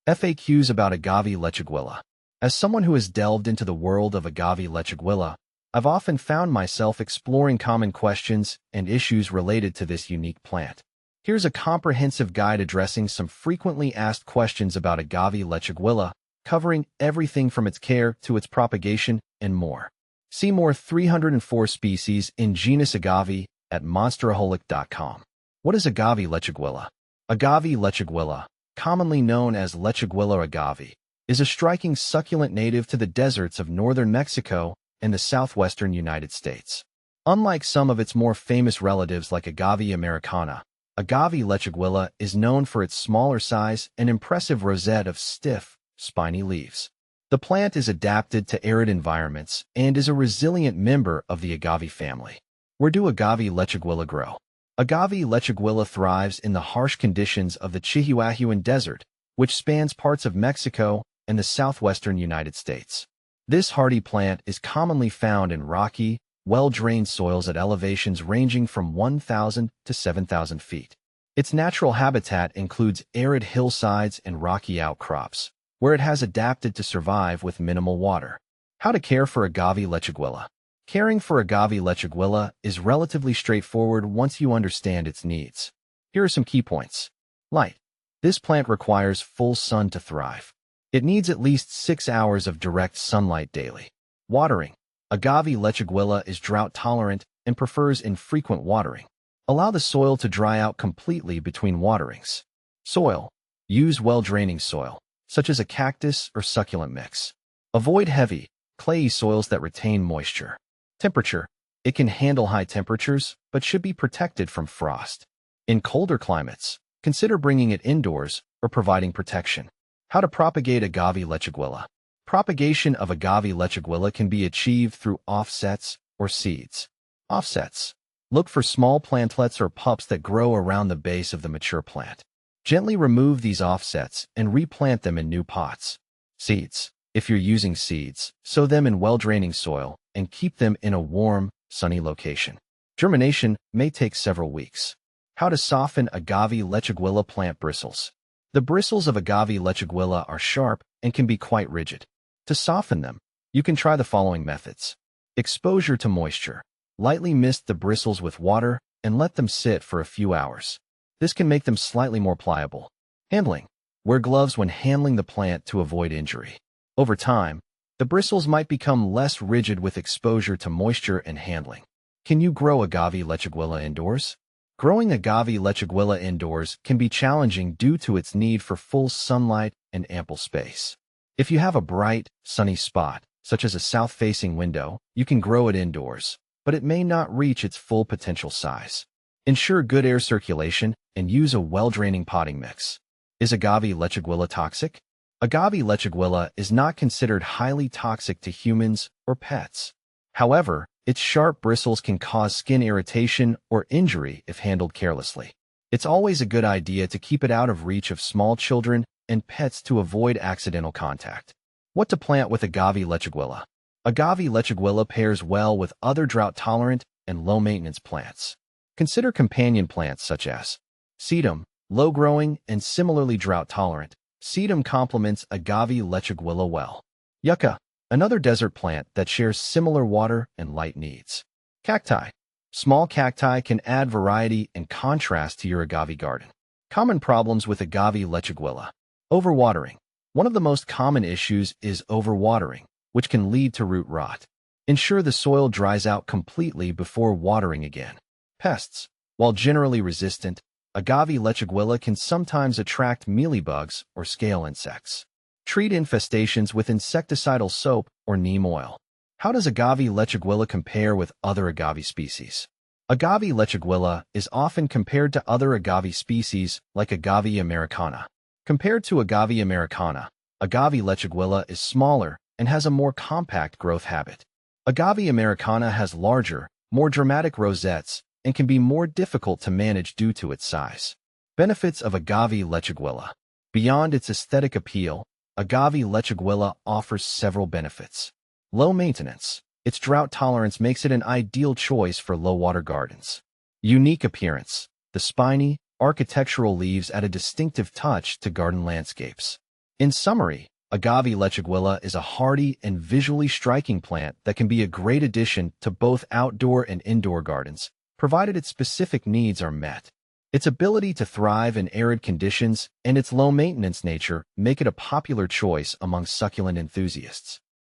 FAQs about Agave Lechuguilla. As someone who has delved into the world of Agave Lechuguilla, I've often found myself exploring common questions and issues related to this unique plant. Here's a comprehensive guide addressing some frequently asked questions about Agave Lechuguilla, covering everything from its care to its propagation and more. See more 304 species in genus Agave at monsteraholic.com. What is Agave Lechuguilla? Agave Lechuguilla, commonly known as Lechuguilla agave, is a striking succulent native to the deserts of northern Mexico and the southwestern United States. Unlike some of its more famous relatives like Agave americana, Agave Lechuguilla is known for its smaller size and impressive rosette of stiff, spiny leaves. The plant is adapted to arid environments and is a resilient member of the agave family. Where do Agave Lechuguilla grow? Agave Lechuguilla thrives in the harsh conditions of the Chihuahuan Desert, which spans parts of Mexico and the southwestern United States. This hardy plant is commonly found in rocky, well-drained soils at elevations ranging from 1,000 to 7,000 feet. Its natural habitat includes arid hillsides and rocky outcrops, where it has adapted to survive with minimal water. How to care for Agave Lechuguilla. Caring for Agave Lechuguilla is relatively straightforward once you understand its needs. Here are some key points. Light. This plant requires full sun to thrive. It needs at least 6 hours of direct sunlight daily. Watering. Agave Lechuguilla is drought-tolerant and prefers infrequent watering. Allow the soil to dry out completely between waterings. Soil. Use well-draining soil, such as a cactus or succulent mix. Avoid heavy, clayey soils that retain moisture. Temperature. It can handle high temperatures, but should be protected from frost. In colder climates, consider bringing it indoors or providing protection. How to propagate Agave Lechuguilla. Propagation of Agave Lechuguilla can be achieved through offsets or seeds. Offsets. Look for small plantlets or pups that grow around the base of the mature plant. Gently remove these offsets and replant them in new pots. Seeds. If you're using seeds, sow them in well-draining soil and keep them in a warm, sunny location. Germination may take several weeks. How to soften Agave Lechuguilla plant bristles. The bristles of Agave Lechuguilla are sharp and can be quite rigid. To soften them, you can try the following methods. Exposure to moisture. Lightly mist the bristles with water and let them sit for a few hours. This can make them slightly more pliable. Handling. Wear gloves when handling the plant to avoid injury. Over time, the bristles might become less rigid with exposure to moisture and handling. Can you grow Agave Lechuguilla indoors? Growing Agave Lechuguilla indoors can be challenging due to its need for full sunlight and ample space. If you have a bright, sunny spot, such as a south-facing window, you can grow it indoors, but it may not reach its full potential size. Ensure good air circulation and use a well-draining potting mix. Is Agave Lechuguilla toxic? Agave Lechuguilla is not considered highly toxic to humans or pets. However, its sharp bristles can cause skin irritation or injury if handled carelessly. It's always a good idea to keep it out of reach of small children and pets to avoid accidental contact. What to plant with Agave Lechuguilla? Agave Lechuguilla pairs well with other drought-tolerant and low-maintenance plants. Consider companion plants such as sedum, low-growing and similarly drought-tolerant. Sedum complements Agave Lechuguilla well. Yucca, another desert plant that shares similar water and light needs. Cacti. Small cacti can add variety and contrast to your agave garden. Common problems with Agave Lechuguilla. Overwatering. One of the most common issues is overwatering, which can lead to root rot. Ensure the soil dries out completely before watering again. Pests. While generally resistant, Agave Lechuguilla can sometimes attract mealybugs or scale insects. Treat infestations with insecticidal soap or neem oil. How does Agave Lechuguilla compare with other agave species? Agave Lechuguilla is often compared to other agave species like Agave americana. Compared to Agave americana, Agave Lechuguilla is smaller and has a more compact growth habit. Agave americana has larger, more dramatic rosettes and can be more difficult to manage due to its size. Benefits of Agave Lechuguilla. Beyond its aesthetic appeal, Agave Lechuguilla offers several benefits. Low maintenance. Its drought tolerance makes it an ideal choice for low-water gardens. Unique appearance. The spiny, architectural leaves add a distinctive touch to garden landscapes. In summary, Agave Lechuguilla is a hardy and visually striking plant that can be a great addition to both outdoor and indoor gardens, provided its specific needs are met. Its ability to thrive in arid conditions and its low-maintenance nature make it a popular choice among succulent enthusiasts.